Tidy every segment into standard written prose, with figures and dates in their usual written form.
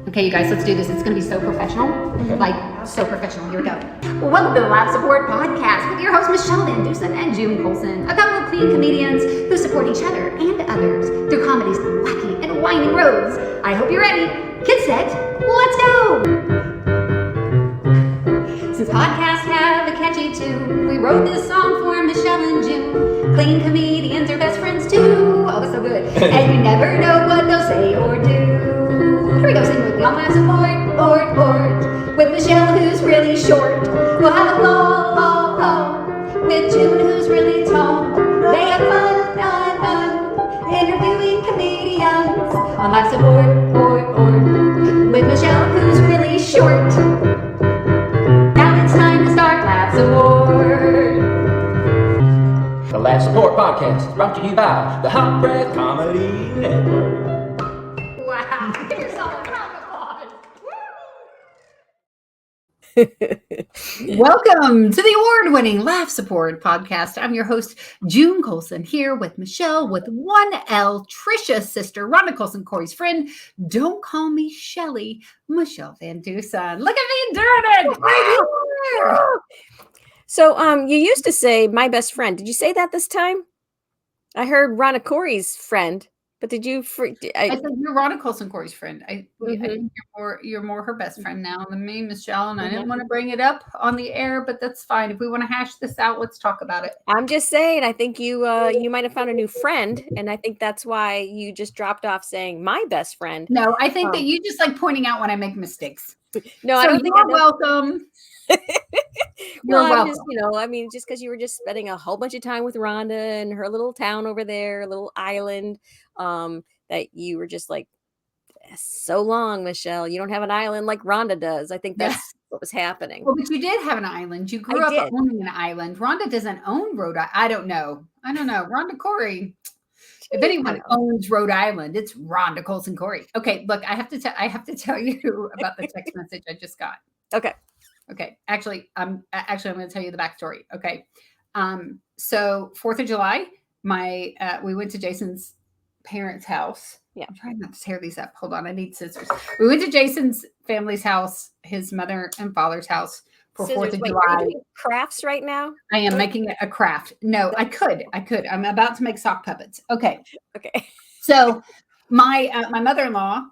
Okay, you guys, let's do this. It's going to be so professional. Like, so professional. Here we go. Well, welcome to the Live Support Podcast with your hosts, Michele VanDusen and June Colson, a couple of clean comedians who support each other and others through comedy's wacky and winding roads. I hope you're ready. Get set. Let's go. Since podcasts have a catchy tune, we wrote this song for Michele and June. Clean comedians are best friends too. Oh, that's so good. And you never know what they'll say or do. Here we go, sing with me on Live Support, with Michele who's really short. We'll have a ball, with June who's really tall. They have fun, interviewing comedians on Live Support, with Michele who's really short. Now it's time to start Live Support. The Live Support Podcast is brought to you by the Hot Breath Comedy Network. Wow, give yourself a round of applause. Welcome to the award-winning Laugh Support Podcast. I'm your host, June Colson, here with Michele with 1L, Trisha's sister, Rhonda Colson, Corey's friend. Don't call me Shelly, Michele VanDusen. Look at me doing it! Right. So, you used to say my best friend. Did you say that this time? I heard Rhonda Corey's friend. But did you? I said you're Rhonda Colson, Corey's friend. I think you're more her best friend now than me, Michele. And I didn't want to bring it up on the air, but that's fine. If we want to hash this out, let's talk about it. I'm just saying. I think you might have found a new friend, and I think that's why you just dropped off saying my best friend. No, I think that you just like pointing out when I make mistakes. No, so I don't think you're welcome. You're welcome. Just, just because you were just spending a whole bunch of time with Rhonda and her little town over there, little island, that you were just like, so long, Michele. You don't have an island like Rhonda does. I think that's what was happening. Well, but you did have an island. You grew up owning an island. Rhonda doesn't own Rhode Island. I don't know. Rhonda Corey. If anyone owns Rhode Island, it's Rhonda Colson Corey. Okay, look, I have to tell you about the text message I just got. Okay. Actually, I'm going to tell you the backstory. Okay. So 4th of July, we went to Jason's parents' house. Yeah. I'm trying not to tear these up. Hold on. I need scissors. We went to Jason's family's house, his mother and father's house for 4th of July. Are you doing crafts right now? I am making a craft. No, I could. I'm about to make sock puppets. Okay. So my mother-in-law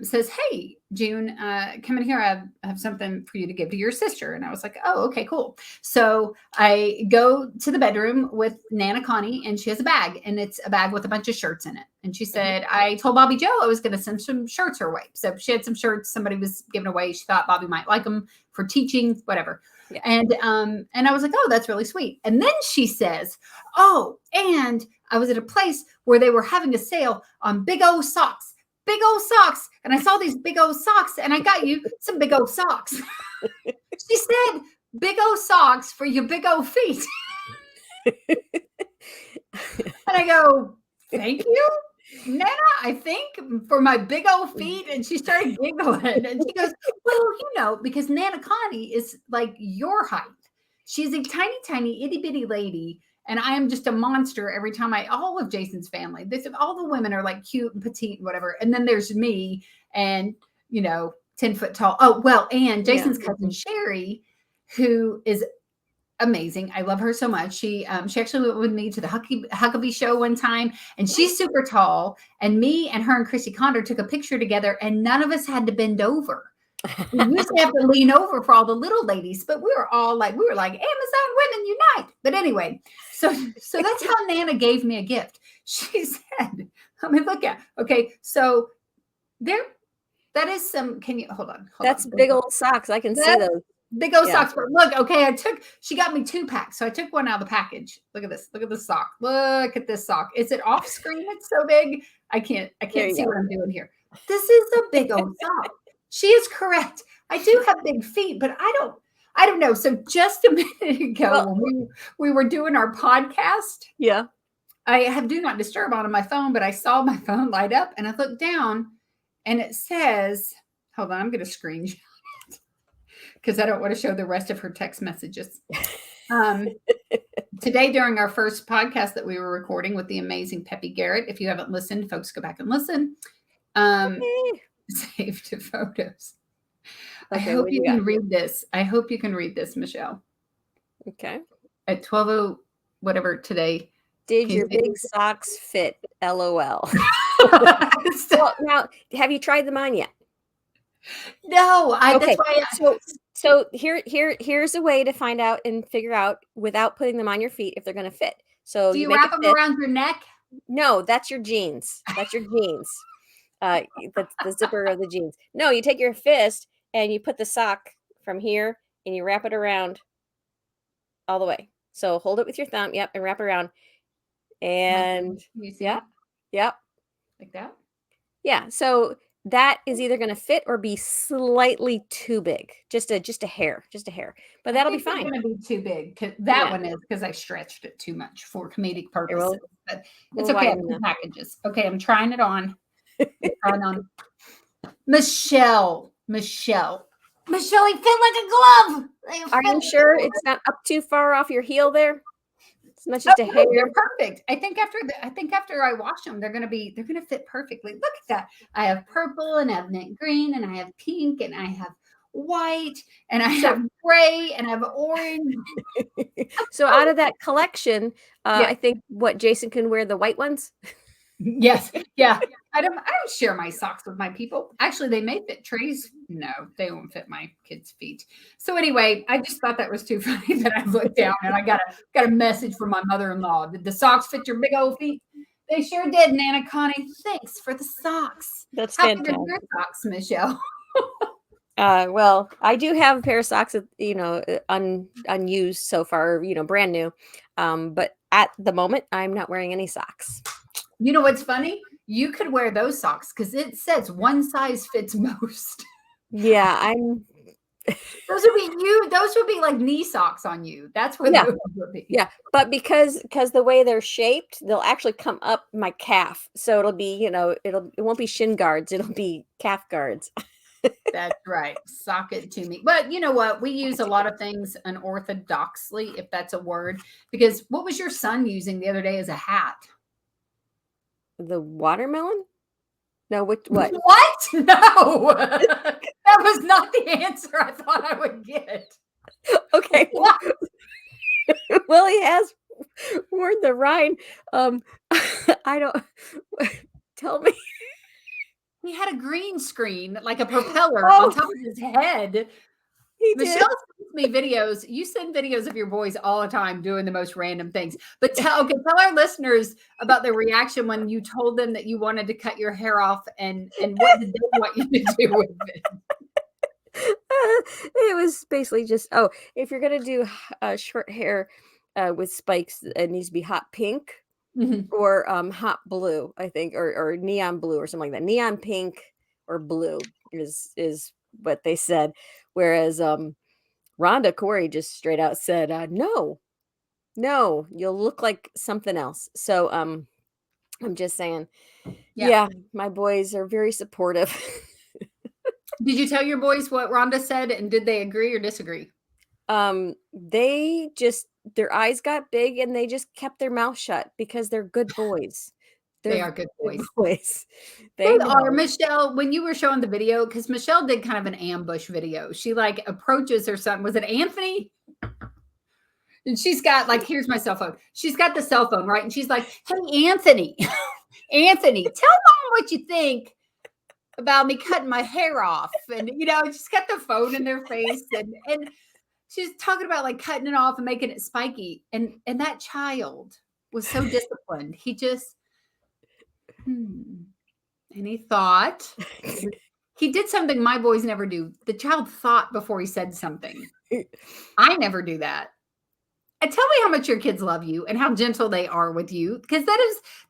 says, "Hey, June, come in here. I have something for you to give to your sister." And I was like, "Oh, okay, cool." So I go to the bedroom with Nana Connie, and she has a bag, and it's a bag with a bunch of shirts in it. And she said, "I told Bobby Joe I was going to send some shirts her way." So she had some shirts somebody was giving away. She thought Bobby might like them for teaching, whatever. Yeah. And I was like, "Oh, that's really sweet." And then she says, "Oh, and I was at a place where they were having a sale on big old socks. Big old socks. And I saw these big old socks and I got you some big old socks." She said, "Big old socks for your big old feet." And I go, "Thank you, Nana, I think for my big old feet." And she started giggling and she goes, "Well, because Nana Connie is like your height. She's a tiny, tiny, itty bitty lady. And I am just a monster every time all of Jason's family. All the women are like cute and petite and whatever. And then there's me and, 10 foot tall. Oh, well, and Jason's cousin Sherry, who is amazing. I love her so much. She actually went with me to the Huckabee show one time, and she's super tall. And me and her and Chrissy Condor took a picture together, and none of us had to bend over. We used to have to lean over for all the little ladies, but we were like Amazon Women Unite. But anyway, so that's how Nana gave me a gift. She said, "Let me look at." Okay, so that is some. Can you hold on? That's big old socks. I can see those big old socks. But look, okay, she got me 2 packs, so I took one out of the package. Look at this. Look at this sock. Look at this sock. Is it off screen? It's so big. I can't see what I'm doing here. This is a big old sock. She is correct. I do have big feet, but I don't know. So just a minute ago, when we were doing our podcast, I have do not disturb on my phone, but I saw my phone light up and I looked down and it says, hold on, I'm going to screenshot it because I don't want to show the rest of her text messages. Today, during our first podcast that we were recording with the amazing Peppy Garrett, if you haven't listened, folks, go back and listen. saved photos. I Okay, hope what do you you got? can read this. I hope you can read this, Michelle. Okay. At 12:00 whatever today. Did Can you your see big socks fit? LOL. this? Well, now, have you tried them on yet? No, that's Okay, why so here's a way to find out and figure out without putting them on your feet if they're going to fit. So do you you make wrap a them fist. around your neck? No, that's your jeans. That's your jeans. That's the zipper of the jeans. No, you take your fist and you put the sock from here and you wrap it around all the way. So hold it with your thumb, yep, and wrap it around. And Can you see yep, it? yep, Like that? yeah. So that is either going to fit or be slightly too big, just a hair, but I that'll be think they're fine. gonna be too big. That Yeah. one is because I stretched it too much for comedic Here, purposes. But it's we'll okay. I widen have that. packages. Okay, I'm trying it on. I'm trying on. Michelle, he fit like a glove. Are you sure it's not up too far off your heel there? It's not Oh, just a no, hair. they're perfect. I think after I wash them, they're gonna fit perfectly. Look at that. I have purple and I have mint green and I have pink and I have white and I have gray and I have orange. So out of that collection, Yeah. I think what Jason can wear the white ones. Yes. Yeah. I don't share my socks with my people. Actually, they may fit Trey's. No, they won't fit my kids' feet. So anyway, I just thought that was too funny that I looked down and I got a message from my mother-in-law. Did the socks fit your big old feet? They sure did, Nana Connie. Thanks for the socks. That's How big are fantastic. your socks, Michelle? Well, I do have a pair of socks that, unused so far, brand new. But at the moment, I'm not wearing any socks. You know what's funny? You could wear those socks because it says one size fits most. Yeah, Those would be like knee socks on you. That's what those would be. yeah, but because the way they're shaped, they'll actually come up my calf. So it'll be, it won't be shin guards, it'll be calf guards. That's right. Sock it to me. But you know what? We use a lot of things unorthodoxly, if that's a word. Because what was your son using the other day as a hat? The watermelon? No, what? What? No. That was not the answer I thought I would get. Okay. What? Well, he has worn the rind. I don't tell me. He had a green screen, like a propeller Oh. on top of his head. He Michelle did. sends me videos. You send videos of your boys all the time doing the most random things. But tell our listeners about the reaction when you told them that you wanted to cut your hair off and what did they want you to do with it? It was basically just, if you're gonna do short hair with spikes, it needs to be hot pink or hot blue, I think, or neon blue or something like that. Neon pink or blue is what they said. Whereas Rhonda Corey just straight out said, no, you'll look like something else. So I'm just saying, yeah, my boys are very supportive. Did you tell your boys what Rhonda said and did they agree or disagree? They just, their eyes got big and they just kept their mouth shut because they're good boys. They are good boys. They are, Michelle, when you were showing the video, because Michelle did kind of an ambush video. She like approaches her son. Was it Anthony? And she's got like, here's my cell phone. She's got the cell phone, right? And she's like, hey, Anthony, Anthony, tell mom what you think about me cutting my hair off. And, she's got the phone in their face and she's talking about like cutting it off and making it spiky. And that child was so disciplined. He just, any thought? He did something my boys never do. The child thought before he said something. I never do that. And tell me how much your kids love you and how gentle they are with you. Because that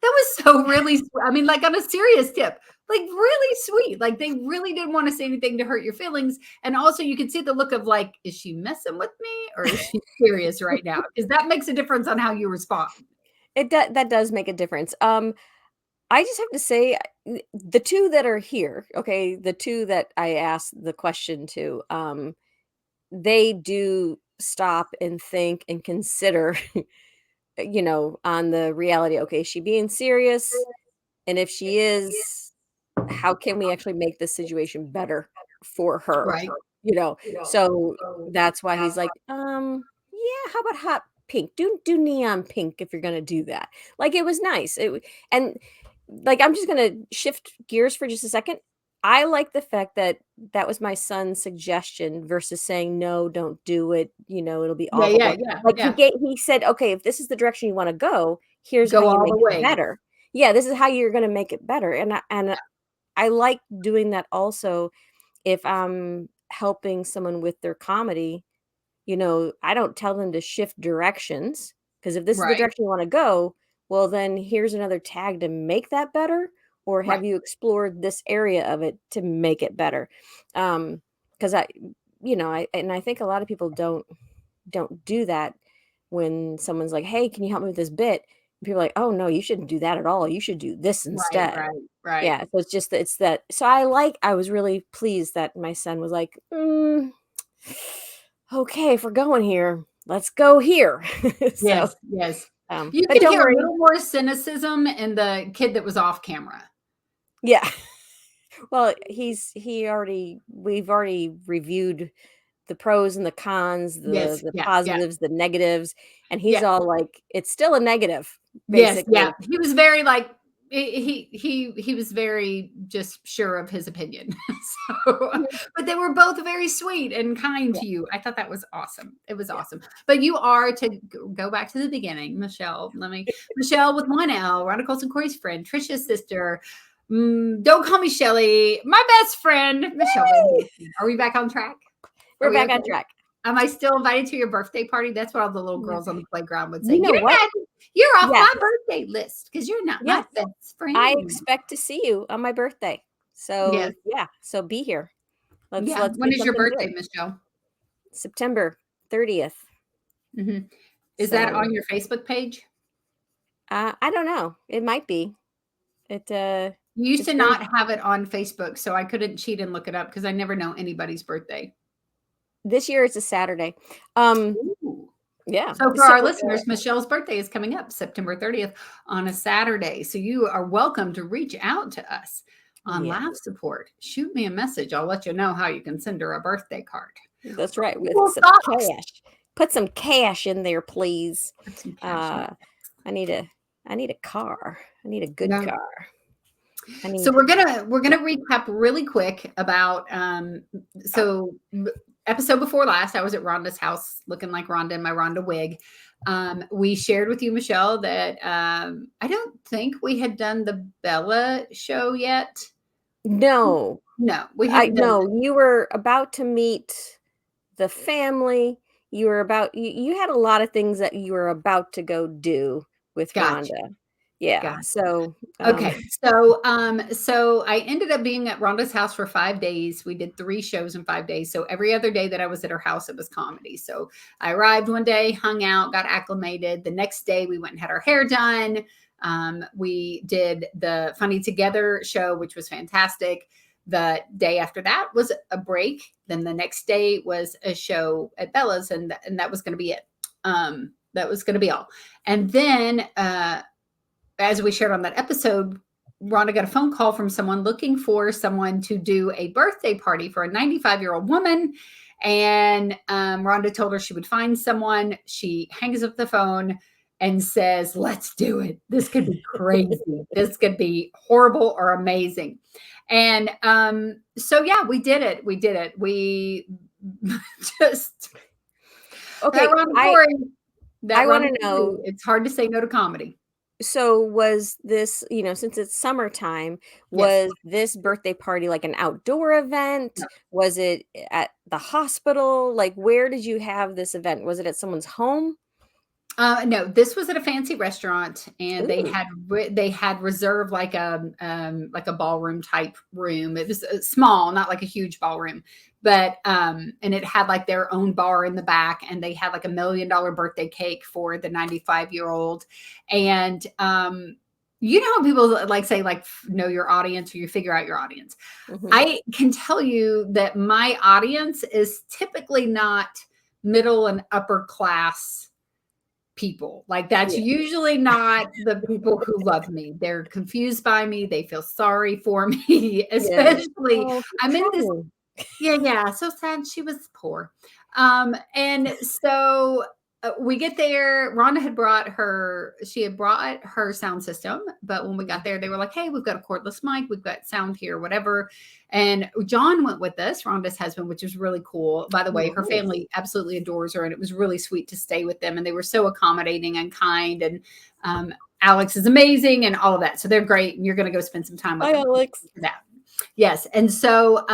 was so really, I mean, like on a serious tip, like really sweet. Like they really didn't want to say anything to hurt your feelings. And also you could see the look of like, is she messing with me or is she serious right now? Because that makes a difference on how you respond. That does make a difference. I just have to say, the two that are here, okay, the two that I asked the question to, they do stop and think and consider, on the reality. Okay, is she being serious? And if she is, how can we actually make this situation better for her? Right. So that's why he's like, yeah, how about hot pink? Do neon pink if you're gonna do that. Like it was nice. And like I'm just gonna shift gears for just a second. I like the fact that that was my son's suggestion versus saying no, don't do it. It'll be Yeah, awful. yeah, But yeah, like yeah. he said, okay, if this is the direction you want to go, here's how Go you all make the it way. better. Yeah, this is how you're gonna make it better. I like doing that also if I'm helping someone with their comedy. I don't tell them to shift directions because if this is the Right, direction you want to go, well, then here's another tag to make that better, or have right, you explored this area of it to make it better? Because I think a lot of people don't do that when someone's like, "Hey, can you help me with this bit?" And people are like, "Oh no, you shouldn't do that at all. You should do this right, instead." right, right. Yeah, so it's that. So I was really pleased that my son was like, okay, if we're going here, let's go here. So, Yes, yes. You but could don't hear a worry. little more cynicism in the kid that was off camera. Yeah. Well, we've already reviewed the pros and the cons, Yes, the yeah, yeah, positives, the negatives, and he's yeah. all like, it's still a negative, Yes, yeah. basically. He was very like he was very just sure of his opinion. So, Mhm. but they were both very sweet and kind Yeah. to you. I thought that was awesome. It was awesome. But you are go back to the beginning, Michelle. Michelle with one L, Rhonda Colson, Corey's friend, Trisha's sister. Don't call me Shelly, my best friend, Michelle Yay! VanDusen. Are we back on track? Are We're we back okay? on track. Am I still invited to your birthday party? That's what all the little Yeah. girls on the playground would say. You know what? You're off Yes. my birthday list because you're not my Yes. best I friend. expect to see you on my birthday. Yes. So, yeah, so be here. Yeah. Let's When do is your something birthday, good. Michelle? September 30th. Hmm. Is that So, on your Facebook page? I don't know. It might be. It You used it's to very not have it on Facebook, so I couldn't cheat and look it up because I never know anybody's birthday. this year it's a Saturday. Um Ooh. yeah. So for So our listeners, Michelle's birthday is coming up September 30th on a Saturday. So you are welcome to reach out to us on yeah, live support. Shoot me a message. I'll let you know how you can send her a birthday card. that's right, with Cool some socks. cash. Put some cash in there, please. Put some cash in. Uh I need a car. I need a good Yeah. car. I So need we're gonna recap really quick about so episode before last, I was at Rhonda's house looking like Rhonda in my Rhonda wig. We shared with you, Michelle, that I don't think we had done the Bella show yet. no. No, we I hadn't done no, you were about to meet the family. You had a lot of things that you were about to go do with that. Gotcha. Rhonda. Yeah. Gotcha. So, Okay, so I ended up being at Rhonda's house for 5 days. We did 3 shows in 5 days. So every other day that I was at her house, it was comedy. So I arrived one day, hung out, got acclimated. The next day, we went and had our hair done. We did the Funny Together show, which was fantastic. The day after that was a break. Then the next day was a show at Bella's, and that was going to be it. That was going to be all. And then as we shared on that episode, Rhonda got a phone call from someone looking for someone to do a birthday party for a 95-year-old woman. And Rhonda told her she would find someone. She hangs up the phone and says, "Let's do it. This could be crazy. This could be horrible or amazing." And so, yeah, we did it. We did it. We just, okay, that Rhonda I Corey, that I want Rhonda to Corey, know, it's hard to say no to comedy. so was this, since it's summertime, Yes. was this birthday party like an outdoor event? No. Was it at the hospital? Like, where did you have this event? Was it at someone's home? No, this was at a fancy restaurant, and Ooh, they had reserved like a ballroom type room. It was small, not like a huge ballroom, but and it had like their own bar in the back, and they had like $1 million birthday cake for the 95-year-old, and you know how people like say like know your audience or you figure out your audience. mhm. I can tell you that my audience is typically not middle and upper class people. Like that's Yeah. usually not the people who love me. They're confused by me. They feel sorry for me, especially Oh, I'm in this. trouble. Yeah. So sad. She was poor. And so we get there. Rhonda she had brought her sound system, but when we got there, they were like, hey, we've got a cordless mic, we've got sound here, whatever. And John went with us, Rhonda's husband, which was really cool. By the way, her family absolutely adores her, and it was really sweet to stay with them. And they were so accommodating and kind. And Alex is amazing and all of that. So they're great. And you're going to go spend some time with them. Alex. That. Yes. And so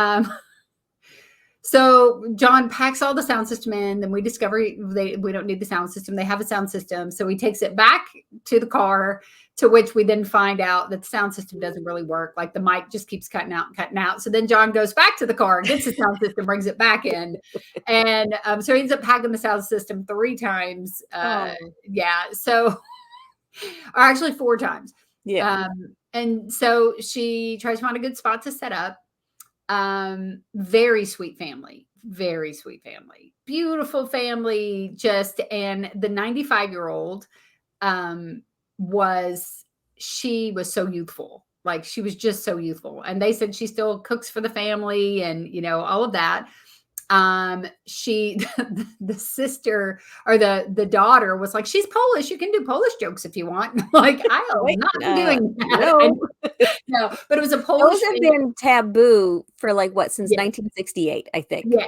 John packs all the sound system in, then we discover we don't need the sound system. They have a sound system. So he takes it back to the car, to which we then find out that the sound system doesn't really work. Like the mic just keeps cutting out and cutting out. So then John goes back to the car, gets the sound system, brings it back in. And so he ends up packing the sound system 3 times. Yeah. So, or actually 4 times. Yeah. And so she tries to find a good spot to set up. Very sweet family, beautiful family, and the 95-year-old was so youthful. Like she was just so youthful. And they said she still cooks for the family and, all of that. The sister or the daughter was like, she's Polish. You can do Polish jokes if you want. Like, I am not doing that. No. No, but it was a Polish. Those have been taboo for since 1968, I think. Yeah.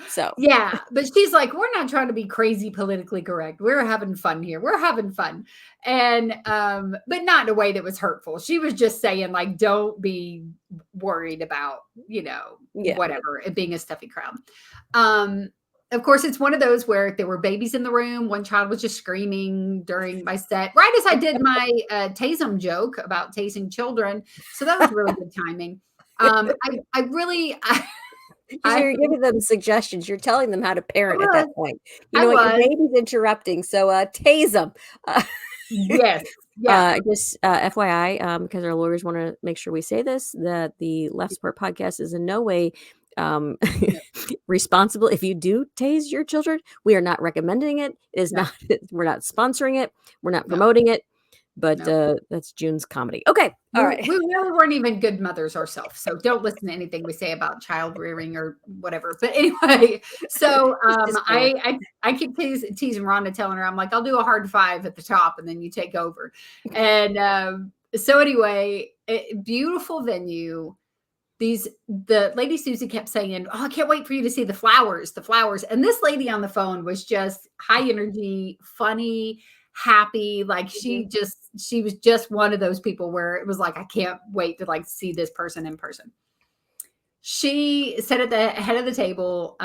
So yeah, but she's like, we're not trying to be crazy politically correct. We're having fun here. We're having fun. And but not in a way that was hurtful. She was just saying, like, don't be worried about, whatever, it being a stuffy crowd. Of course, it's one of those where there were babies in the room. One child was just screaming during my set, right as I did my tasem joke about tasing children. So that was really good timing. You're giving them suggestions. You're telling them how to parent at that point. Your baby's interrupting, so tase them. Yes. Yeah. Just FYI, because our lawyers want to make sure we say this, that the Left Support Podcast is in no way responsible if you do tase your children. We are not recommending it. It is not. We're not sponsoring it. We're not promoting it. But that's June's comedy. Okay. All right. We really weren't even good mothers ourselves. So don't listen to anything we say about child rearing or whatever. But anyway, so I keep teasing Rhonda, telling her, I'm like, I'll do a hard 5 at the top and then you take over. And so anyway, beautiful venue. The lady Susie kept saying, oh, I can't wait for you to see the flowers. And this lady on the phone was just high energy, funny, happy. Like she was just one of those people where it was like, I can't wait to see this person in person. She sat at the head of the table.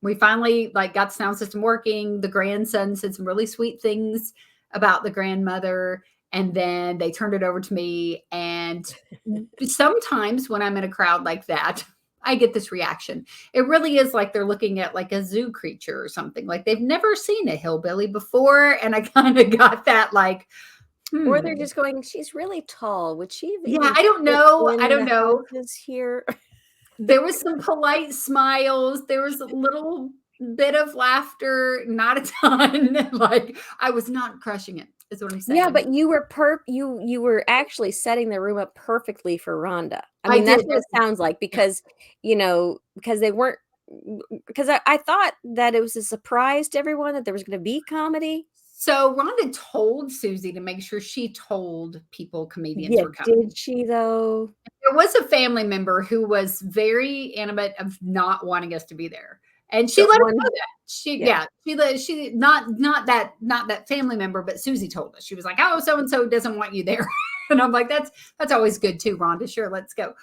We finally got the sound system working. The grandson said some really sweet things about the grandmother. And then they turned it over to me. And sometimes when I'm in a crowd like that, I get this reaction. It really is like they're looking at a zoo creature or something. Like they've never seen a hillbilly before. And I kind of got that or they're just going, she's really tall. Would she? I don't know. Here. There was some polite smiles. There was a little bit of laughter, not a ton. I was not crushing it. Is what I'm saying. Yeah, but you were you were actually setting the room up perfectly for Rhonda. I mean, that's what it sounds like because they weren't because I thought that it was a surprise to everyone that there was going to be comedy. So Rhonda told Susie to make sure she told people comedians were coming. Did she though? There was a family member who was very animate of not wanting us to be there. And she let us know that. She not that family member, but Susie told us. She was like, oh, so-and-so doesn't want you there. And I'm like, that's always good too, Rhonda. Sure, let's go.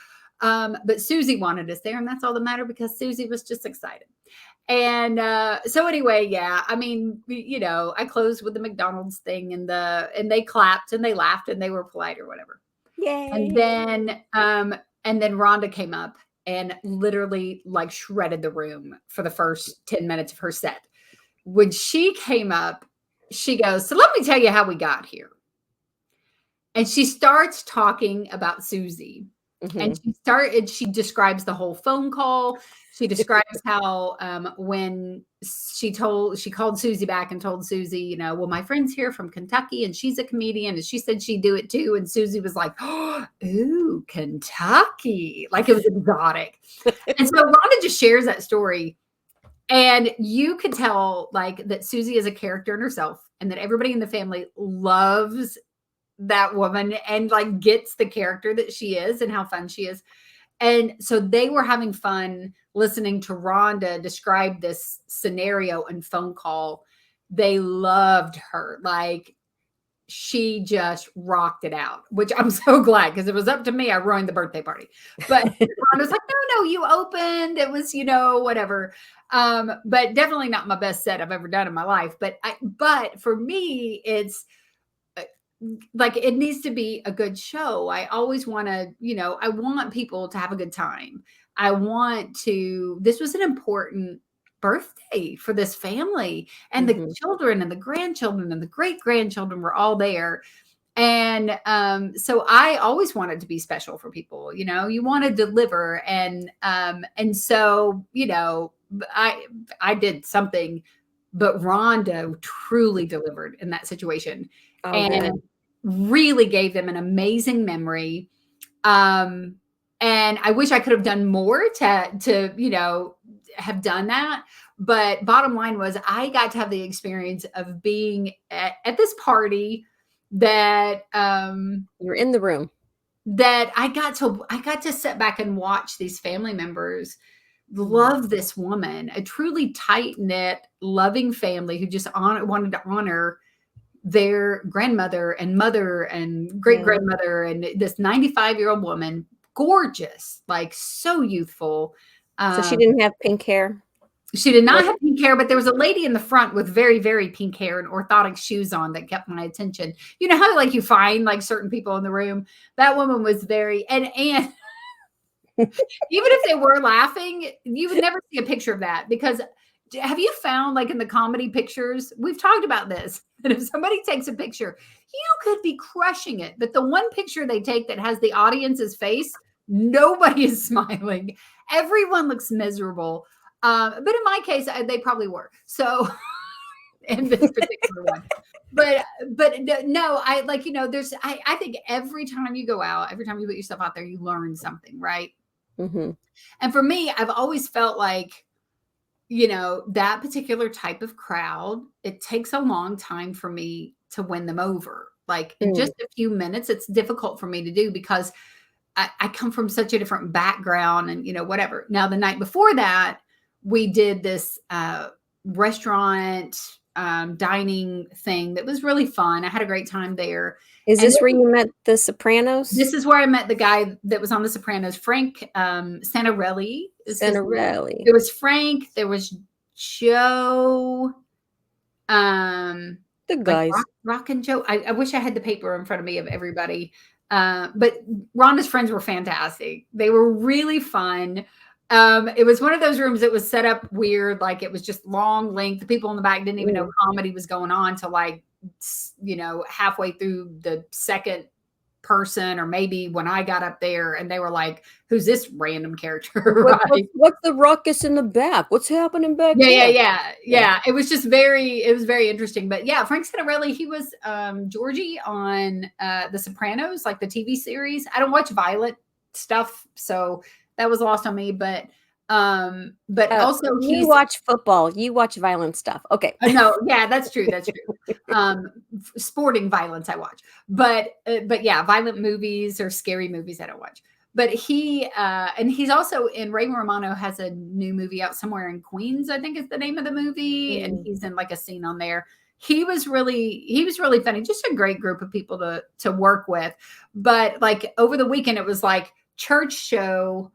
But Susie wanted us there, and that's all that mattered because Susie was just excited. And so anyway, I mean, I closed with the McDonald's thing and they clapped and they laughed and they were polite or whatever. Yay. And then Rhonda came up and literally shredded the room for the first 10 minutes of her set. When she came up, she goes, so let me tell you how we got here. And she starts talking about Susie. And Mhm. she describes the whole phone call. She describes how when she called Susie back and told Susie, you know, well, my friend's here from Kentucky and she's a comedian and she said she'd do it too. And Susie was like, oh, ooh, Kentucky. Like it was exotic. And so Rhonda just shares that story. And you could tell like that Susie is a character in herself and that everybody in the family loves that woman and like gets the character that she is and how fun she is. And so they were having fun listening to Rhonda describe this scenario and phone call. They loved her. Like she just rocked it out, which I'm so glad because it was up to me. I ruined the birthday party. But Rhonda's like, no, you opened. It was, you know, whatever. But definitely not my best set I've ever done in my life. But for me, it's like it needs to be a good show. I always want to, you know, I want people to have a good time. This was an important birthday for this family and the children and the grandchildren and the great grandchildren were all there. And so I always wanted to be special for people, you know, you want to deliver. And so, you know, I did something, but Rhonda truly delivered in that situation. Oh, And good. really gave them an amazing memory. And I wish I could have done more to, you know, have done that. But bottom line was I got to have the experience of being at this party that, You're in the room. that I got to sit back and watch these family members love this woman, a truly tight knit, loving family who just wanted to honor their grandmother and mother and great grandmother and this 95-year-old woman, gorgeous, like so youthful. So she didn't have pink hair? She did not have pink hair, but there was a lady in the front with very, very pink hair and orthotic shoes on that kept my attention. You know how like you find like certain people in the room? That woman was very, and even if they were laughing, you would never see a picture of that because have you found like in the comedy pictures, we've talked about this, that if somebody takes a picture, you could be crushing it. But the one picture they take that has the audience's face, nobody is smiling. Everyone looks miserable. But in my case, they probably were. So in this particular one. But no, I like, you know, I think every time you go out, every time you put yourself out there, you learn something, right? And for me, I've always felt like, you know, that particular type of crowd, it takes a long time for me to win them over. Like in just a few minutes, it's difficult for me to do because I come from such a different background and, you know, whatever. Now, the night before that, we did this restaurant dining thing that was really fun. I had a great time there. Is this where you met the Sopranos? This is where I met the guy that was on the Sopranos, Frank Santarelli. Santarelli. There was Frank. There was Joe. The guys. Like Rock and Joe. I wish I had the paper in front of me of everybody. But Rhonda's friends were fantastic. They were really fun. It was one of those rooms that was set up weird. Like it was just long length. The people in the back didn't even know comedy was going on till like, you know, halfway through the second person or maybe when I got up there and they were like, who's this random character? Right? What's the ruckus in the back? What's happening back there? Yeah. It was very interesting. But yeah, Frank Santarelli, he was Georgie on The Sopranos, like the TV series. I don't watch violent stuff, so that was lost on me. But also you watch football, you watch violent stuff. Okay. No, yeah, that's true. Sporting violence I watch. But yeah, violent movies or scary movies I don't watch. But he and he's also in Ray Romano has a new movie out somewhere in Queens, I think is the name of the movie. And he's in like a scene on there. He was really funny. Just a great group of people to work with. But like over the weekend, it was like church show,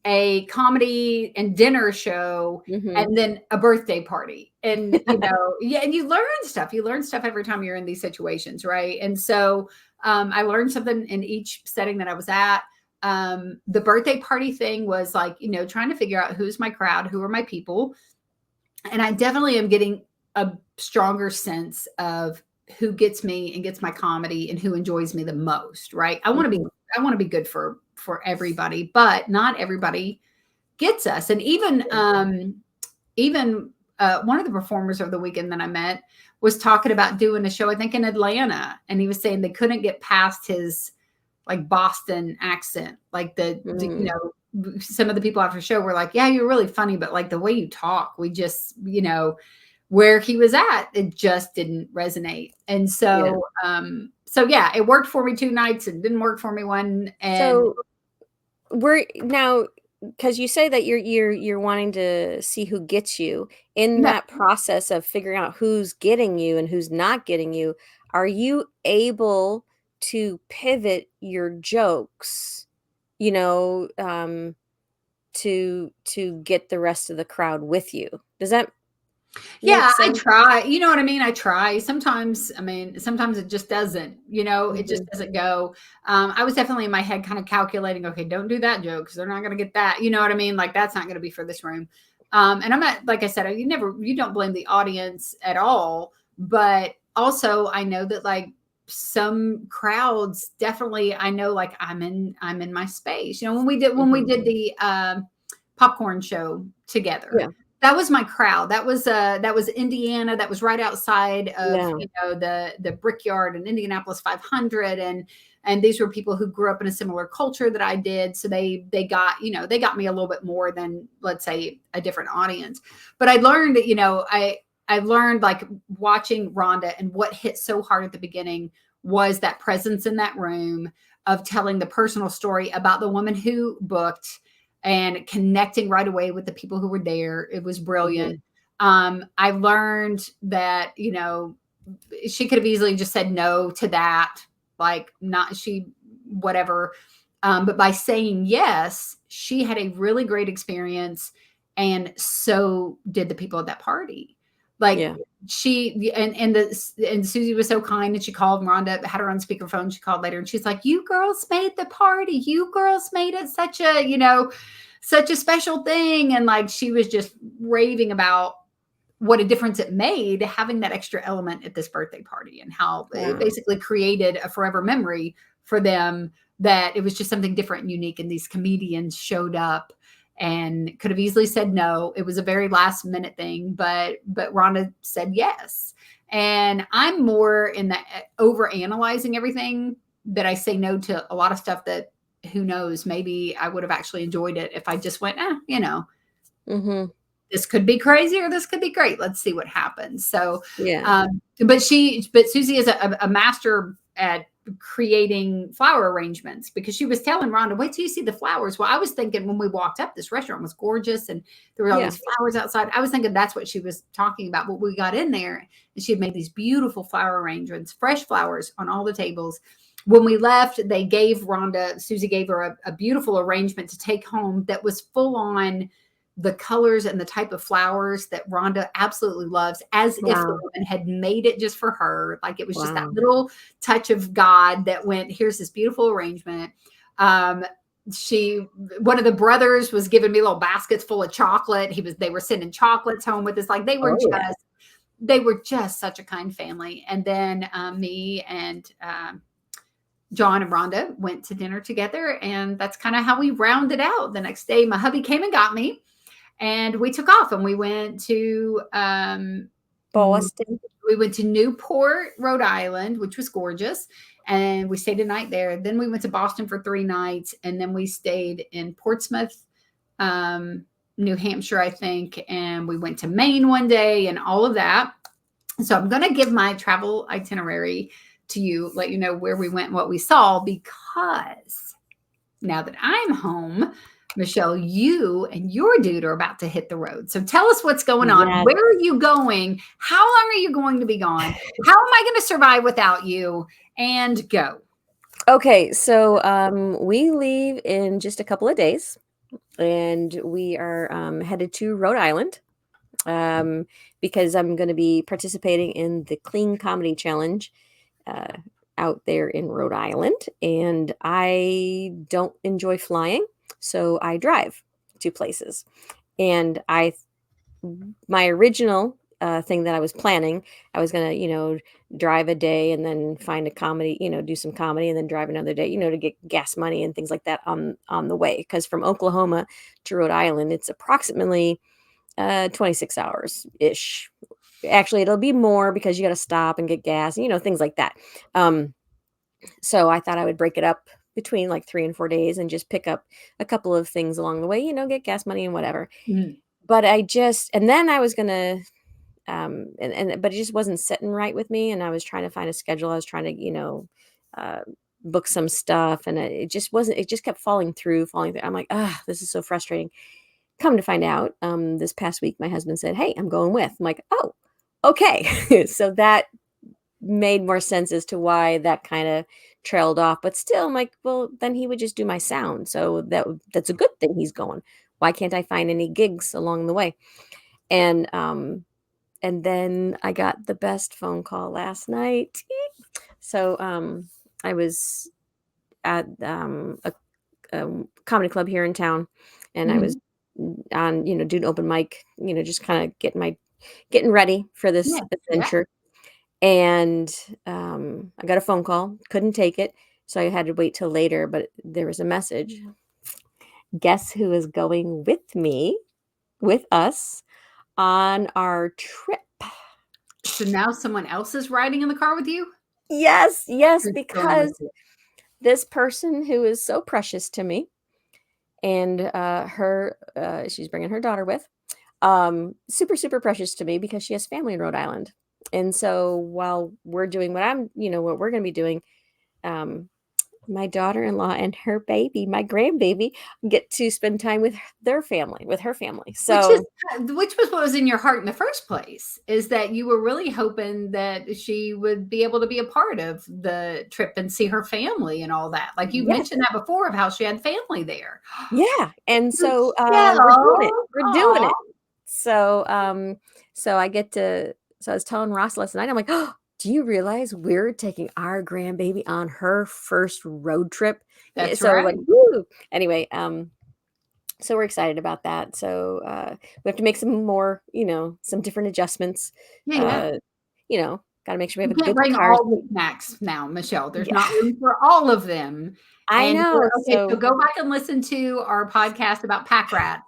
a comedy and dinner show, and then a birthday party. And, you know, yeah, and you learn stuff. You learn stuff every time you're in these situations, right? And so I learned something in each setting that I was at. The birthday party thing was like, you know, trying to figure out who's my crowd, who are my people. And I definitely am getting a stronger sense of who gets me and gets my comedy and who enjoys me the most, right? I want to be good for for everybody, but not everybody gets us. And even one of the performers over the weekend that I met was talking about doing a show, I think in Atlanta, and he was saying they couldn't get past his like Boston accent, like some of the people after the show were like, yeah, you're really funny, but like the way you talk, we just, where he was at, it just didn't resonate. And so, yeah, it worked for me 2 nights and didn't work for me one. And So we're now, because you say that you're wanting to see who gets you in that process of figuring out who's getting you and who's not getting you. Are you able to pivot your jokes, to get the rest of the crowd with you? Does that make I sense? try, you know what I mean? I try. Sometimes it just doesn't, it just doesn't go. I was definitely in my head kind of calculating, okay, don't do that joke because they're not going to get that. You know what I mean? Like that's not going to be for this room. And I'm not, like I said, you don't blame the audience at all. But also I know that like some crowds definitely, I know like I'm in my space. When we did the popcorn show together. Yeah. That was my crowd. That was Indiana. That was right outside of the Brickyard and Indianapolis 500, and these were people who grew up in a similar culture that I did. So they got me a little bit more than, let's say, a different audience. But I learned that I learned like watching Rhonda, and what hit so hard at the beginning was that presence in that room of telling the personal story about the woman who booked and connecting right away with the people who were there. It was brilliant. I learned that, she could have easily just said no to that, like whatever. But by saying yes, she had a really great experience. And so did the people at that party. Like she, and Susie was so kind, and she called Rhonda, had her on speakerphone. She called later and she's like, you girls made the party. You girls made it such a special thing. And like, she was just raving about what a difference it made having that extra element at this birthday party, and how it basically created a forever memory for them, that it was just something different and unique. And these comedians showed up and could have easily said no. It was a very last minute thing, but Rhonda said yes. And I'm more in the over analyzing everything, that I say no to a lot of stuff that, who knows, maybe I would have actually enjoyed it if I just went, this could be crazy or this could be great. Let's see what happens. So, but Susie is a master at creating flower arrangements, because she was telling Rhonda, wait till you see the flowers. Well, I was thinking when we walked up, this restaurant was gorgeous and there were all these flowers outside. I was thinking that's what she was talking about. But we got in there and she had made these beautiful flower arrangements, fresh flowers on all the tables. When we left, Susie gave her a beautiful arrangement to take home that was full on the colors and the type of flowers that Rhonda absolutely loves, as if the woman had made it just for her. Like it was just that little touch of God that went, here's this beautiful arrangement. One of the brothers was giving me little baskets full of chocolate. They were sending chocolates home with us. Like they were just such a kind family. And then me and John and Rhonda went to dinner together, and that's kind of how we rounded out. The next day, my hubby came and got me, and we took off, and we went to Boston. We went to Newport, Rhode Island, which was gorgeous, and we stayed a night there. Then we went to Boston for 3 nights, and then we stayed in Portsmouth, New Hampshire, I think, and we went to Maine one day, and all of that. So I'm going to give my travel itinerary to you, let you know where we went and what we saw, because now that I'm home, Michelle, you and your dude are about to hit the road. So tell us what's going on. Yes. Where are you going? How long are you going to be gone? How am I going to survive without you? And go. Okay, so we leave in just a couple of days, and we are headed to Rhode Island because I'm going to be participating in the Clean Comedy Challenge out there in Rhode Island, and I don't enjoy flying, so I drive to places. And my original thing that I was planning. I was gonna, drive a day and then find a comedy, do some comedy and then drive another day, to get gas money and things like that on the way. Because from Oklahoma to Rhode Island, it's approximately 26 hours ish. Actually, it'll be more because you got to stop and get gas, things like that. So I thought I would break it up between like 3 and 4 days and just pick up a couple of things along the way, get gas money and whatever. Mhm. But and then I was gonna, but it just wasn't sitting right with me, and I was trying to find a schedule. I was trying to, uh, book some stuff, and it just wasn't. It just kept falling through, falling through. I'm like, ah, this is so frustrating. Come to find out, this past week, my husband said, "Hey, I'm going with." I'm like, "Oh, okay." So that made more sense as to why that kind of trailed off. But still, I'm like, well, then he would just do my sound, so that's a good thing. He's going. Why can't I find any gigs along the way? And then I got the best phone call last night. So I was at a comedy club here in town, and I was Mhm. on, doing open mic, just kind of getting ready for this Yeah, yeah. adventure. And I got a phone call, couldn't take it, so I had to wait till later. But there was a message. Guess who is going with us on our trip? So now someone else is riding in the car with you? Yes, yes, Who's going with because you? this person who is so precious to me, and she's bringing her daughter with, super, super precious to me because she has family in Rhode Island. And so while we're doing what we're going to be doing, um, my daughter-in-law and her baby, my grandbaby, get to spend time with her family. Which is So which was what was in your heart in the first place, is that you were really hoping that she would be able to be a part of the trip and see her family and all that. Like you yes, mentioned that before of how she had family there. yeah. And so we're doing it. Michelle. We're doing Aw. it. So so I get to so I was telling Ross last night, I'm like, oh, do you realize we're taking our grandbaby on her first road trip? That's So like, right. woo. Anyway, so we're excited about that. So we have to make some more, some different adjustments. Yeah, yeah. Uh, got to make sure we You have a can't good bring car all seat. the snacks now, Michelle. There's Yeah, not room for all of them. I And know. okay, so So go back and listen to our podcast about pack rats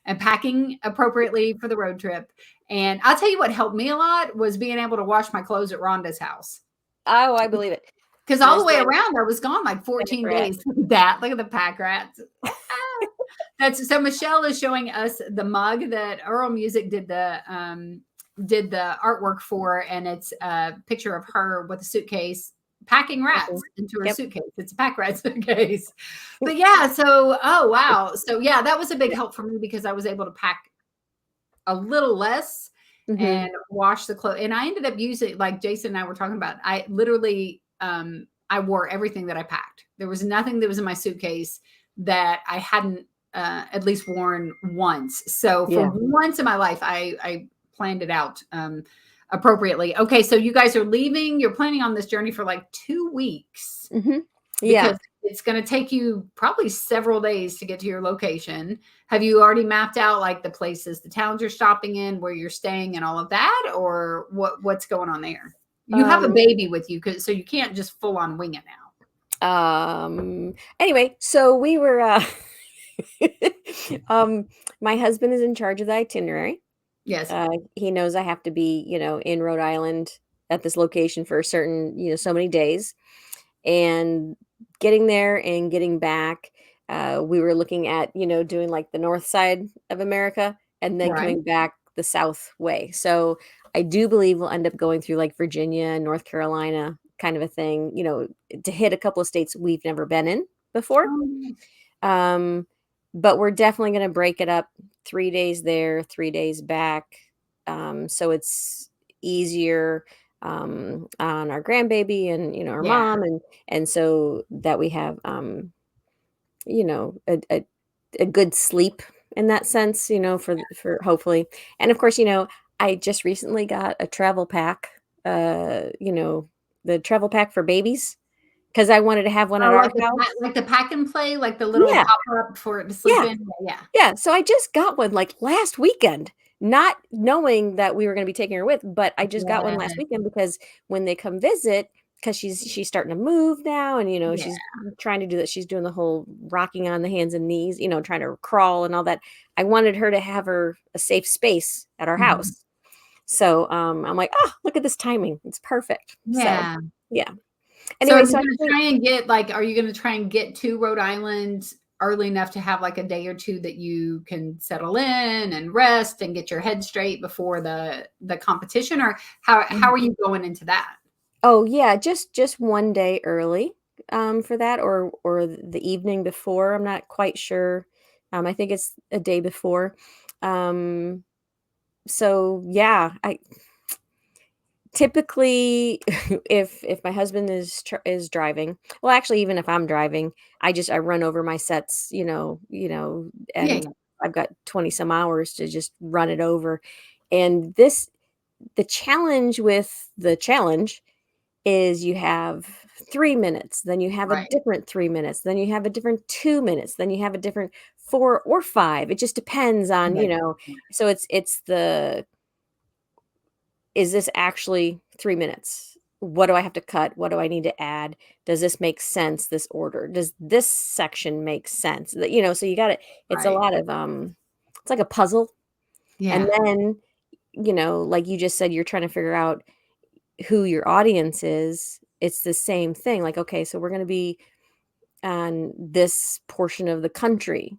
and packing appropriately for the road trip. And I'll tell you what helped me a lot was being able to wash my clothes at Rhonda's house. oh, I believe it. Because all the There's way the around, I was gone like 14 Democrat. days. Look at that. Look at the pack rats. That's so Michelle is showing us the mug that Earl Music did the artwork for, and it's a picture of her with a suitcase packing rats Mhm. into her Yep. suitcase. It's a pack rat suitcase. But yeah, so oh wow. So yeah, that was a big help for me because I was able to pack a little less Hmm. and wash the clothes. And I ended up using, like Jason and I were talking about, I literally I wore everything that I packed. There was nothing that was in my suitcase that I hadn't at least worn once. So for Yeah. once in my life, I planned it out appropriately. Okay, so you guys are leaving. You're planning on this journey for like 2 weeks Hmm. because Yeah. it's going to take you probably several days to get to your location. Have you already mapped out like the places, the towns you're stopping in, where you're staying and all of that, or what's going on there? You have a Um, baby with you, so you can't just full on wing it now. anyway, so we were, my husband is in charge of the itinerary. Yes. He knows I have to be, in Rhode Island at this location for a certain, so many days. And getting there and getting back, we were looking at, doing like the north side of America and then Right. coming back the south way. So I do believe we'll end up going through like Virginia, North Carolina, kind of a thing, to hit a couple of states we've never been in before. Oh, nice. Um, but we're definitely going to break it up 3 days there, 3 days back. So it's easier on our grandbaby and our Yeah. mom, and so that we have you know a, a, a good sleep in that sense, for hopefully. And of course, I just recently got a travel pack, the travel pack for babies, because I wanted to have one at Oh, our house. like the pack and play, like the little Yeah, pop up for it to sleep yeah, in. Yeah. yeah. So I just got one like last weekend, not knowing that we were going to be taking her with, but I just got one Yeah. last weekend because when they come visit, because she's starting to move now, and Yeah. she's trying to do that. She's doing the whole rocking on the hands and knees, trying to crawl and all that. I wanted her to have a safe space at our Mhm. house. So I'm like, oh, look at this timing. It's perfect. So Yeah. yeah. So are Anyway, you so I gonna think, try and get like, are you gonna try and get to Rhode Island early enough to have like a day or two that you can settle in and rest and get your head straight before the competition? Or how are you going into that? oh yeah, just one day early for that, or the evening before. I'm not quite sure. I think it's a day before. Um, so yeah, I typically if my husband is driving, well, actually, even if I'm driving, I run over my sets, Yeah. and I've got 20 some hours to just run it over. And the challenge with the challenge is you have 3 minutes, then you have a Right. different 3 minutes, then you have a different 2 minutes, then you have a different 4 or 5. It just depends on, Right. so it's the is this actually 3 minutes? What do I have to cut? What do I need to add? Does this make sense? This order? Does this section make sense? So you got it. It's a Right. lot of it's like a puzzle. And Yeah. then, like you just said, you're trying to figure out who your audience is. It's the same thing. Like, okay, so we're going to be on this portion of the country.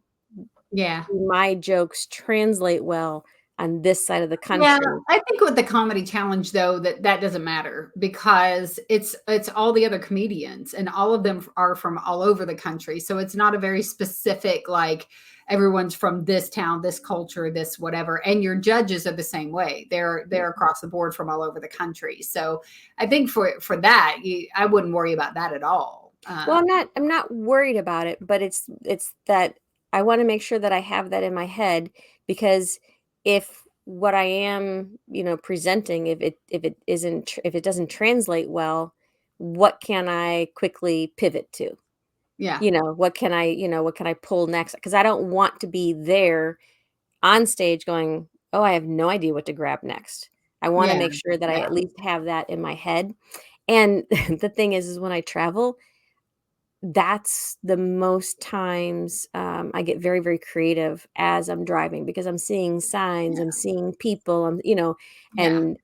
Yeah. Do my jokes translate well on this side of the Yeah, country? I think with the comedy challenge though, that doesn't matter because it's all the other comedians and all of them are from all over the country. So it's not a very specific like everyone's from this town, this culture, this whatever. And your judges are the same way. They're across the board from all over the country. So I think for that, I wouldn't worry about that at all. Well, I'm not worried about it, but it's that I want to make sure that I have that in my head, because if what I am, presenting, if it doesn't translate well, what can I quickly pivot to? Yeah. What can I pull next? Because I don't want to be there on stage going, "Oh, I have no idea what to grab next." I want to Yeah. make sure that I Yeah. at least have that in my head. And the thing is when I travel, that's the most times, I get very, very creative as I'm driving, because I'm seeing signs, Yeah. I'm seeing people, Yeah. and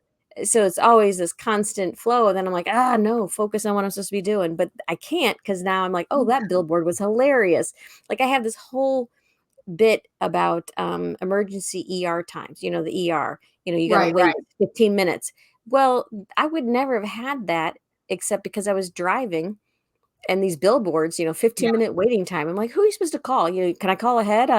so it's always this constant flow, and then I'm like, "Ah, no, focus on what I'm supposed to be doing," but I can't, because now I'm like, "Oh, that billboard was hilarious." Like, I have this whole bit about, emergency ER times, the ER, you gotta Right, wait right. 15 minutes. Well, I would never have had that except because I was driving, and these billboards, Yeah. 15-minute waiting time. I'm like, "Who are you supposed to call? Can I call ahead?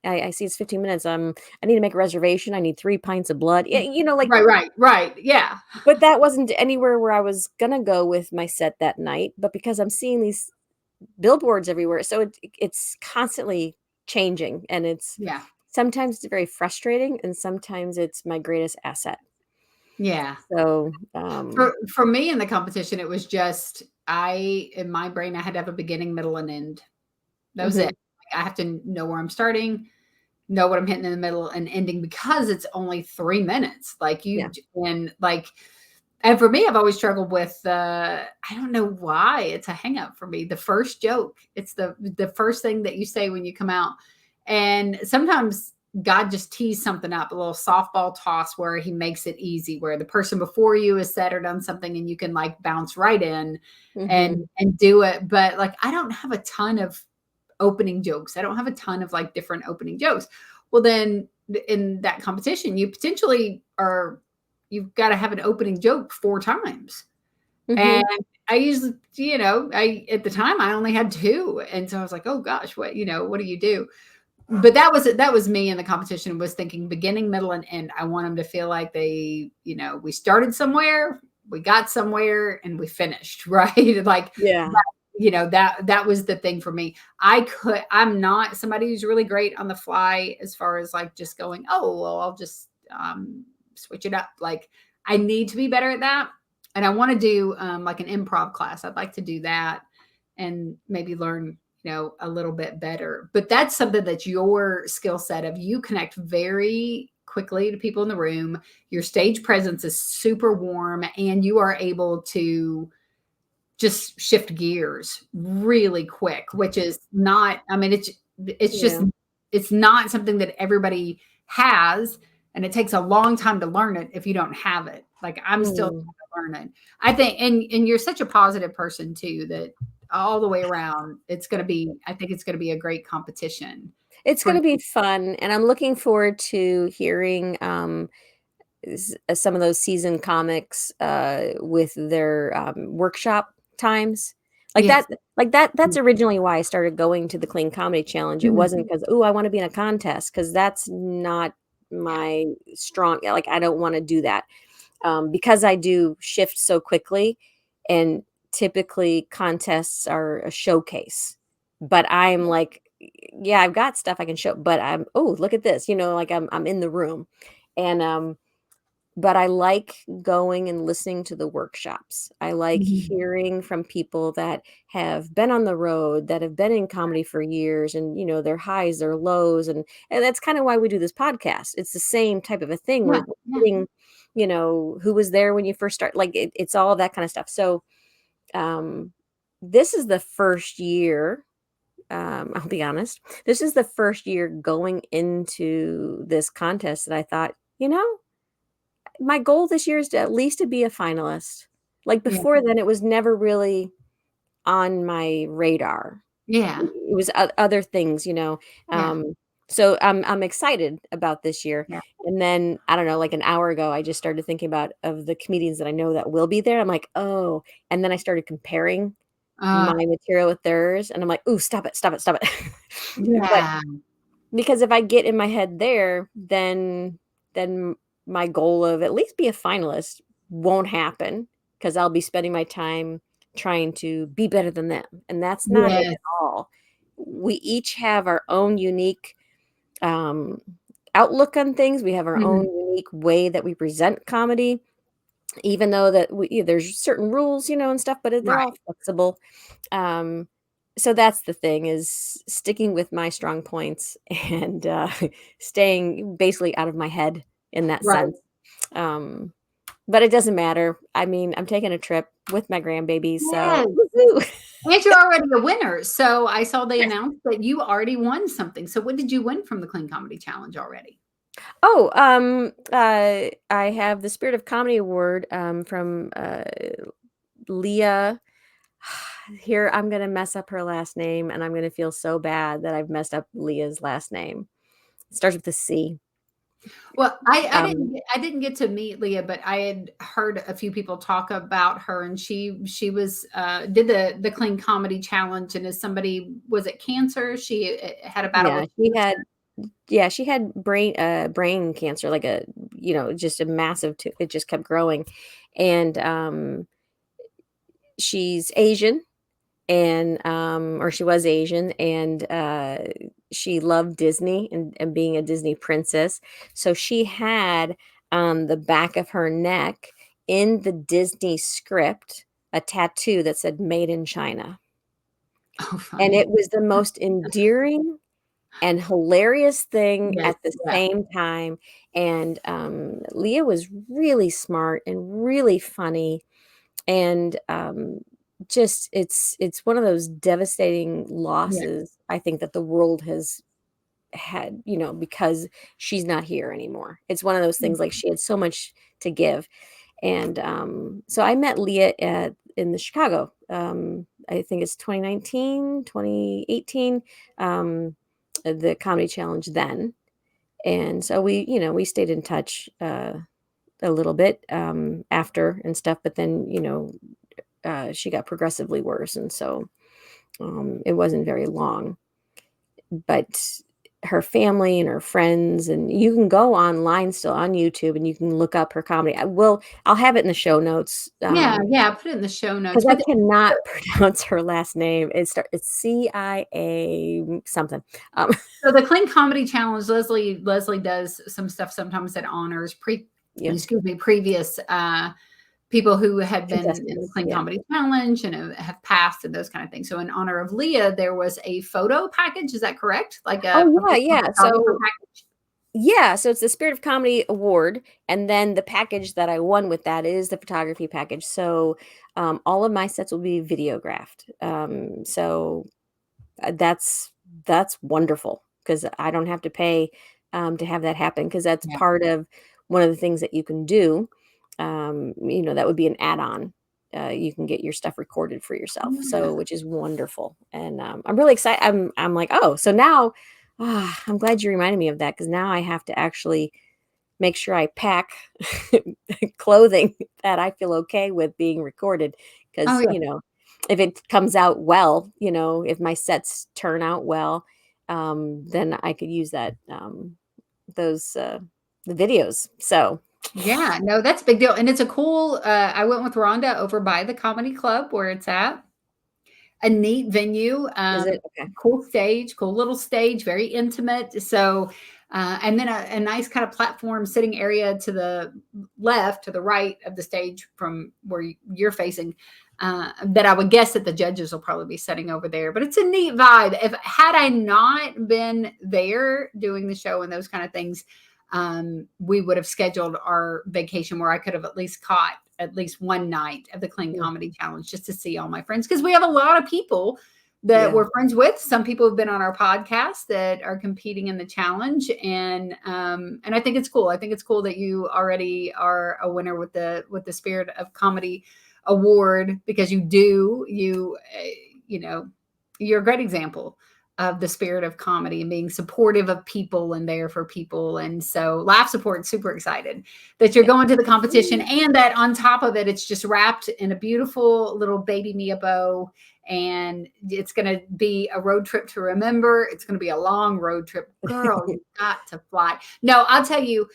I see it's 15 minutes. I need to make a reservation. I need 3 pints of blood." Like, Right, right, right. Yeah. but that wasn't anywhere where I was gonna go with my set that night, but because I'm seeing these billboards everywhere, so it's constantly changing, and Yeah. sometimes it's very frustrating, and sometimes it's my greatest asset. Yeah. So, For me in the competition, it was just in my brain, I had to have a beginning, middle, and end. That was it. mhm, Like, I have to know where I'm starting, know what I'm hitting in the middle and ending because it's only 3 minutes. Like yeah, and for me, I've always struggled with I don't know why it's a hang up for me. The first joke, it's the first thing that you say when you come out. And sometimes God just tees something up, a little softball toss where he makes it easy, where the person before you has said or done something and you can like bounce right in mhm, and do it. But like I don't have a ton of opening jokes. I don't have a ton of like different opening jokes. Well, then in that competition, you've got to have an opening joke 4 times. And mhm, I usually, at the time I only had two. And so I was like, oh gosh, what do you do? But that was me in the competition, was thinking beginning, middle, and end. I want them to feel like we started somewhere, we got somewhere, and we finished, right? Like yeah, that was the thing for me. I'm not somebody who's really great on the fly as far as like just going, oh well, I'll just switch it up. Like I need to be better at that. And I want to do like an improv class. I'd like to do that and maybe learn, a little bit better. But that's something that's your skill set of, you connect very quickly to people in the room. Your stage presence is super warm, and you are able to just shift gears really quick, which is not, I mean, it's just, Yeah. it's not something that everybody has. And it takes a long time to learn it if you don't have it. Like I'm still trying to learn it. I think, and you're such a positive person too, that all the way around, it's going to be, I think it's going to be a great competition. It's going to be fun, and I'm looking forward to hearing some of those seasoned comics with their workshop times. Yes. That's originally why I started going to the Clean Comedy Challenge. It wasn't because, oh, I want to be in a contest, because that's not my strong, like I don't want to do that. Because I do shift so quickly, and typically contests are a showcase. But I'm like, yeah, I've got stuff I can show, but oh, look at this, like I'm in the room. And but I like going and listening to the workshops. I like hearing from people that have been on the road, that have been in comedy for years, and their highs, their lows, and that's kind of why we do this podcast. It's the same type of a thing. We're getting, who was there when you first start, like it's all that kind of stuff. So this is the first year. I'll be honest. This is the first year going into this contest that I thought, my goal this year is to at least to be a finalist. Like before then, it was never really on my radar. Yeah. It was other things, So I'm excited about this year. Yeah. And then I don't know, like an hour ago, I just started thinking of the comedians that I know that will be there. I'm like, oh, and then I started comparing my material with theirs, and I'm like, ooh, stop it. Yeah. But because if I get in my head there, then my goal of at least be a finalist won't happen, because I'll be spending my time trying to be better than them. And that's not it at all. We each have our own unique outlook on things. We have our own unique way that we present comedy, even though that there's certain rules, and stuff, but they're all flexible. So that's the thing, is sticking with my strong points and staying basically out of my head in that sense. But it doesn't matter. I mean, I'm taking a trip with my grandbabies. So and you're already a winner. So I saw they announced that you already won something. So what did you win from the Clean Comedy Challenge already? Oh, I have the Spirit of Comedy Award from Leah. Here, I'm going to mess up her last name, and I'm going to feel so bad that I've messed up Leah's last name. It starts with a C. Well, I didn't get to meet Leah, but I had heard a few people talk about her, and she was did the Clean Comedy Challenge, and as somebody, was it cancer? She had a battle with cancer. She had brain cancer, like just a massive it just kept growing. And she's Asian, and or she was Asian, and she loved Disney and being a Disney princess. So she had on the back of her neck, in the Disney script, a tattoo that said "Made in China." And it was the most endearing and hilarious thing at the same time. And Leah was really smart and really funny, and just it's one of those devastating losses, I think, that the world has had, because she's not here anymore. It's one of those things, like she had so much to give. And so I met Leah in the Chicago, I think it's 2019, 2018, the Comedy Challenge then. And so we stayed in touch a little bit after and stuff, but then she got progressively worse, and so it wasn't very long. But her family and her friends, and you can go online still on YouTube, and you can look up her comedy. I'll have it in the show notes. put it in the show notes, because I cannot pronounce her last name. It's CIA something. So the Clean Comedy Challenge, Leslie does some stuff sometimes that honors previous people who had been in the Clean Comedy Challenge and have passed and those kind of things. So in honor of Leah, there was a photo package. Is that correct? Like So package? Yeah, so it's the Spirit of Comedy Award, and then the package that I won with that is the photography package. So all of my sets will be videographed. So that's wonderful because I don't have to pay to have that happen because that's Yeah. part of one of the things that you can do. That would be an add-on. You can get your stuff recorded for yourself, Yeah. so which is wonderful, and I'm really excited. I'm like, oh, so now I'm glad you reminded me of that because now I have to actually make sure I pack clothing that I feel okay with being recorded Oh because yeah. if it comes out well, if my sets turn out well, then I could use those the videos. So Yeah, no, that's a big deal. And it's a cool, I went with Rhonda over by the comedy club where it's at. A neat venue, is it okay? cool stage, cool little stage, very intimate. So, and then a nice kind of platform sitting area to the left, to the right of the stage from where you're facing. That I would guess that the judges will probably be sitting over there, but it's a neat vibe. If had I not been there doing the show and those kind of things, we would have scheduled our vacation where I could have at least caught at least one night of the Clean Mm, Comedy Challenge just to see all my friends. Because we have a lot of people that yeah. we're friends with. Some people have been on our podcast that are competing in the challenge. And I think it's cool. I think it's cool that you already are a winner with the Spirit of Comedy Award because you're a great example of the spirit of comedy and being supportive of people and there for people. And so Laugh Support, super excited that you're Yeah. going to the competition and that on top of it, it's just wrapped in a beautiful little baby Mia bow. And it's going to be a road trip to remember. It's going to be a long road trip. Girl, you got to fly. No, I'll tell you,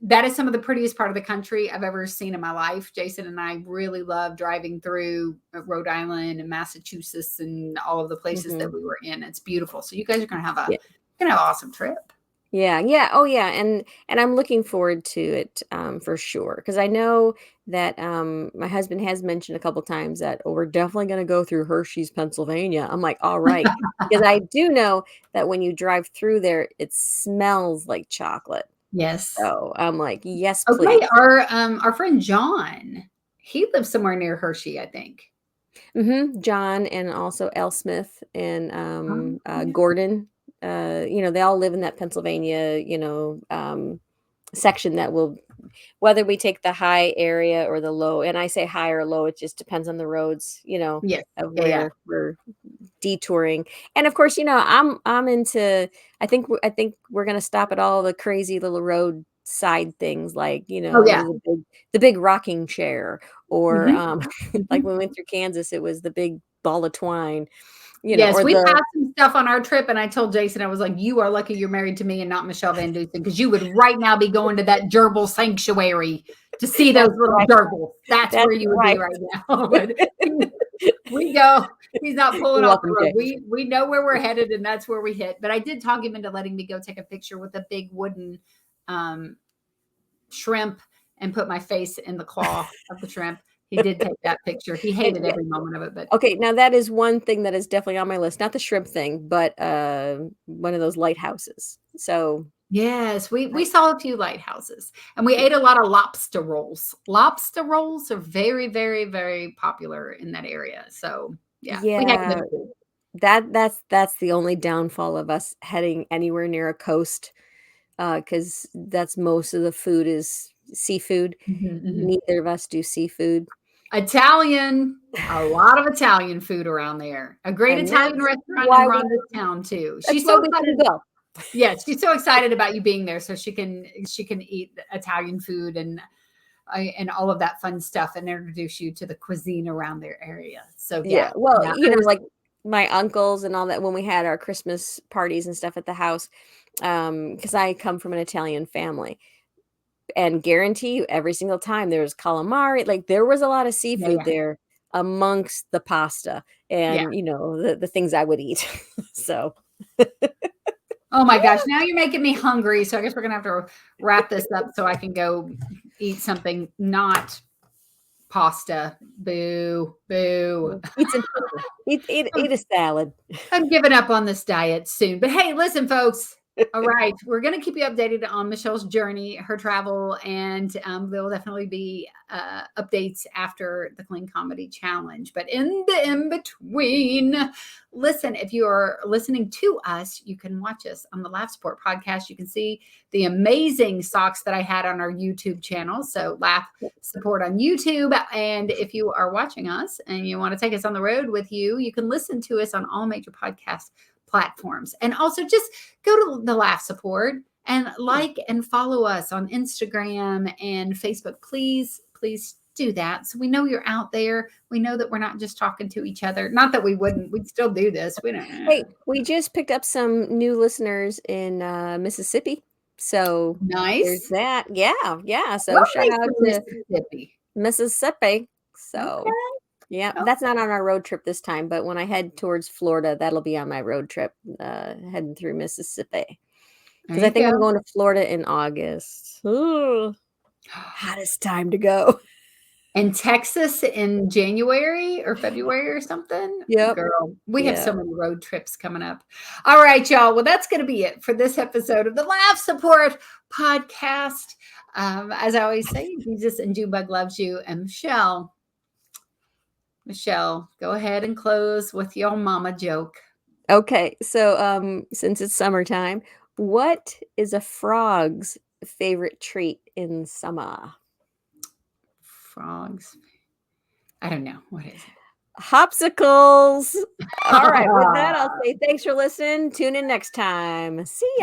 that is some of the prettiest part of the country I've ever seen in my life. Jason and I really love driving through Rhode Island and Massachusetts and all of the places that Mhm. we were in. It's beautiful. So you guys are going to have Yeah. an awesome trip. Yeah, yeah, oh yeah, and I'm looking forward to it for sure because I know that my husband has mentioned a couple times that we're definitely going to go through Hershey's, Pennsylvania. I'm like, all right, because I do know that when you drive through there, it smells like chocolate. Yes. So I'm like, yes, Okay. please. Our friend John, he lives somewhere near Hershey, I think. John and also L. Smith and Yeah. Gordon. They all live in that Pennsylvania, section that will whether we take the high area or the low, and I say high or low, it just depends on the roads, Yes. of Yeah. Yeah. where we're detouring. And of course, I'm into I think we're gonna stop at all the crazy little roadside things like, Oh yeah. the big rocking chair or Hmm. like Hmm. when we went through Kansas, it was the big ball of twine, Yes, or we the passed some stuff on our trip, and I told Jason, I was like, "You are lucky you're married to me and not Michele VanDusen, because you would right now be going to that gerbil sanctuary to see those that's little right. gerbils. That's That's where you would be right. right now." But we go. He's not pulling You're off the welcome, road. Jay. We know where we're headed, and that's where we hit. But I did talk him into letting me go take a picture with a big wooden um, shrimp and put my face in the claw of the shrimp. He did take that picture. He And hated yeah, every moment of it, but okay, now that is one thing that is definitely on my list, not the shrimp thing, but, one of those lighthouses. So, yes, we I saw a few lighthouses and we yeah. ate a lot of lobster rolls. Lobster rolls are very, very, very popular in that area. So yeah, we had Yeah, good food. that's the only downfall of us heading anywhere near a coast, because that's most of the food is seafood. Mhm, mhm. Neither of us do seafood, Italian, a lot of Italian food around there. A great and Italian that's restaurant in why we Rhonda's town too. that's She's why so we excited. couldn't go. Yes, she's so excited about you being there, so she can eat Italian food and all of that fun stuff and introduce you to the cuisine around their area. So Yeah, yeah, well, yeah, I was like, my uncles and all that when we had our Christmas parties and stuff at the house, because I come from an Italian family, and guarantee you every single time there was calamari, like, there was a lot of yeah, seafood yeah, there amongst the pasta yeah. and, the things I would eat. So Oh my gosh, now you're making me hungry. So I guess we're gonna have to wrap this up so I can go eat something not pasta. Boo, boo. eat some eat I'm, a salad. I'm giving up on this diet soon. But hey, listen, folks, All right. We're going to keep you updated on Michelle's journey, her travel, and there will definitely be updates after the Clean Comedy Challenge. But in the in-between, listen, if you are listening to us, you can watch us on the Laugh Support podcast. You can see the amazing socks that I had on our YouTube channel. So Laugh Support on YouTube. And if you are watching us and you want to take us on the road with you, you can listen to us on all major podcast platforms. And also just go to the Laugh Support and like and follow us on Instagram and Facebook. Please do that. So we know you're out there. We know that we're not just talking to each other. Not that we wouldn't. We'd still do this. We don't. Hey, we just picked up some new listeners in Mississippi. So Nice. There's that. Yeah. So Well, shout out to Mississippi. Mississippi. So Okay. yeah, Okay. that's not on our road trip this time, but when I head towards Florida, that'll be on my road trip, heading through Mississippi. Because I think I'm going to Florida in August. Ooh, hottest time to go. And Texas in January or February or something. Yep. Girl, we have so many road trips coming up. All right, y'all. Well, that's going to be it for this episode of the Laugh Support podcast. As I always say, Jesus and Junebug loves you. And Michelle, go ahead and close with your mama joke. Okay, so since it's summertime, what is a frog's favorite treat in summer? Frogs. I don't know. What is it? Hopsicles. All right, with that, I'll say thanks for listening. Tune in next time. See ya.